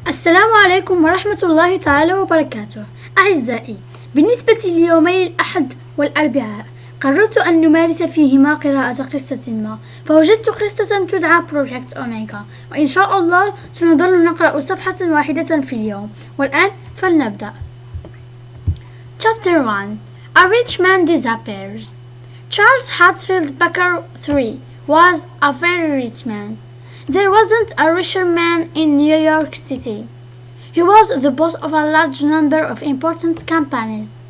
السلام عليكم ورحمة الله تعالى وبركاته. أعزائي، بالنسبة ليومي الأحد والأربعاء قررت أن نمارس فيهما قراءة قصة ما، فوجدت قصة تدعى بروجكت أوميغا، وإن شاء الله سنظل نقرأ صفحة واحدة في اليوم. والآن فلنبدأ. Chapter 1. A rich man disappears. Charles Hatfield Baker III was a very rich man. There wasn't a richer man in New York City. He was the boss of a large number of important companies.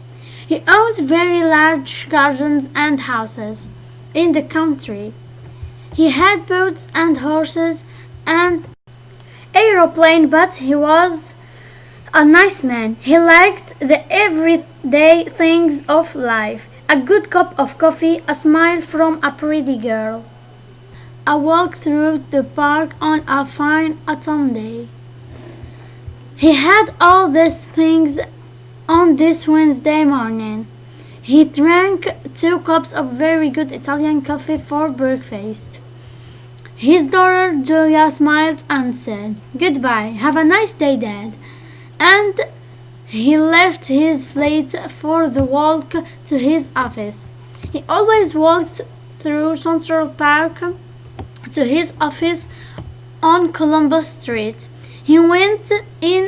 He owned very large gardens and houses in the country. He had boats and horses and aeroplane, but he was a nice man. He liked the everyday things of life: a good cup of coffee, a smile from a pretty girl, a walk through the park on a fine autumn day. He had all these things on this Wednesday morning. He drank 2 cups of very good Italian coffee for breakfast. His daughter Julia smiled and said, "Goodbye, have a nice day, Dad." And he left his flat for the walk to his office. He always walked through Central Park to his office on Columbus Street. He went in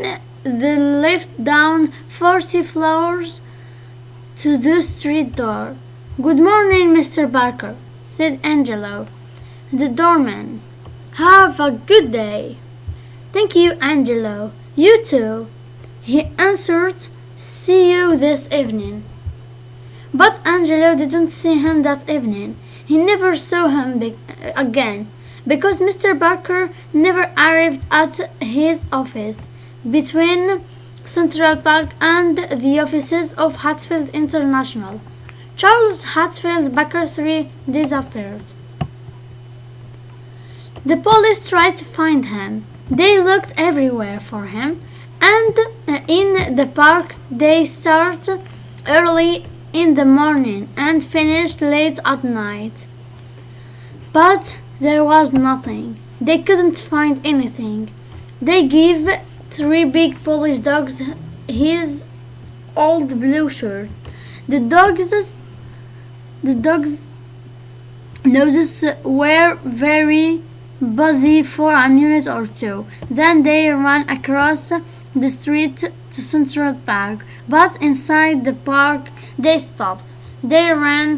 the lift down 40 floors to the street door. "Good morning, Mr. Barker," said Angelo, the doorman. "Have a good day." "Thank you, Angelo. You too," he answered. "See you this evening." But Angelo didn't see him that evening. He never saw him again, because Mr. Barker never arrived at his office between Central Park and the offices of Hatfield International. Charles Hatfield Baker III disappeared. The police tried to find him. They looked everywhere for him, and in the park they started early in the morning and finished late at night. But there was nothing. They couldn't find anything. They gave 3 big Polish dogs his old blue shirt. The dogs' noses were very busy for a minute or two. Then they ran across the street to Central Park. But inside the park they stopped. They ran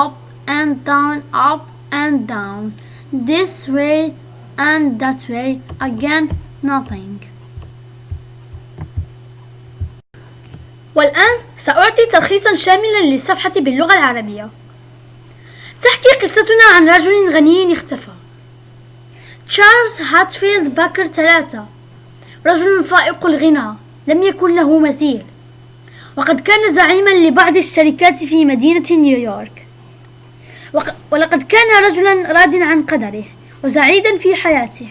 up and down, this way and that way. Again, nothing. والآن سأعطي تلخيصا شاملا للصفحة باللغة العربية. تحكي قصتنا عن رجل غني اختفى. تشارلز هاتفيلد باكر 3 رجل فائق الغنى لم يكن له مثيل، وقد كان زعيما لبعض الشركات في مدينة نيويورك، ولقد كان رجلا راض عن قدره وسعيدا في حياته،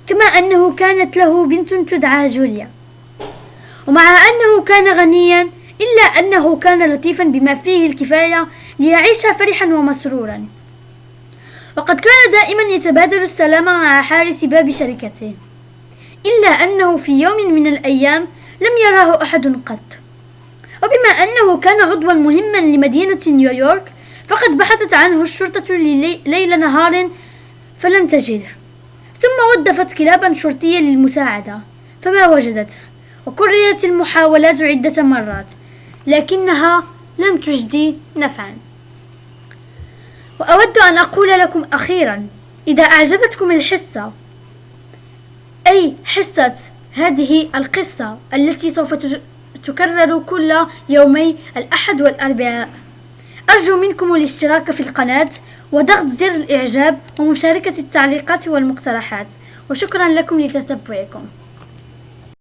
كما أنه كانت له بنت تدعى جوليا. ومع أنه كان غنيا إلا أنه كان لطيفا بما فيه الكفاية ليعيش فرحا ومسرورا، وقد كان دائما يتبادل السلام مع حارس باب شركته، إلا أنه في يوم من الأيام لم يراه أحد قط. وبما أنه كان عضوا مهما لمدينة نيويورك فقد بحثت عنه الشرطة ليل نهار فلم تجده، ثم وظفت كلابا شرطية للمساعدة فما وجدته، وكررت المحاولات عدة مرات لكنها لم تجدي نفعا. وأود أن أقول لكم أخيرا، إذا أعجبتكم الحصة، أي حصة هذه القصة التي سوف تكرر كل يومي الأحد والأربعاء، أرجو منكم الاشتراك في القناة وضغط زر الإعجاب ومشاركة التعليقات والمقترحات، وشكرا لكم لتتبعكم.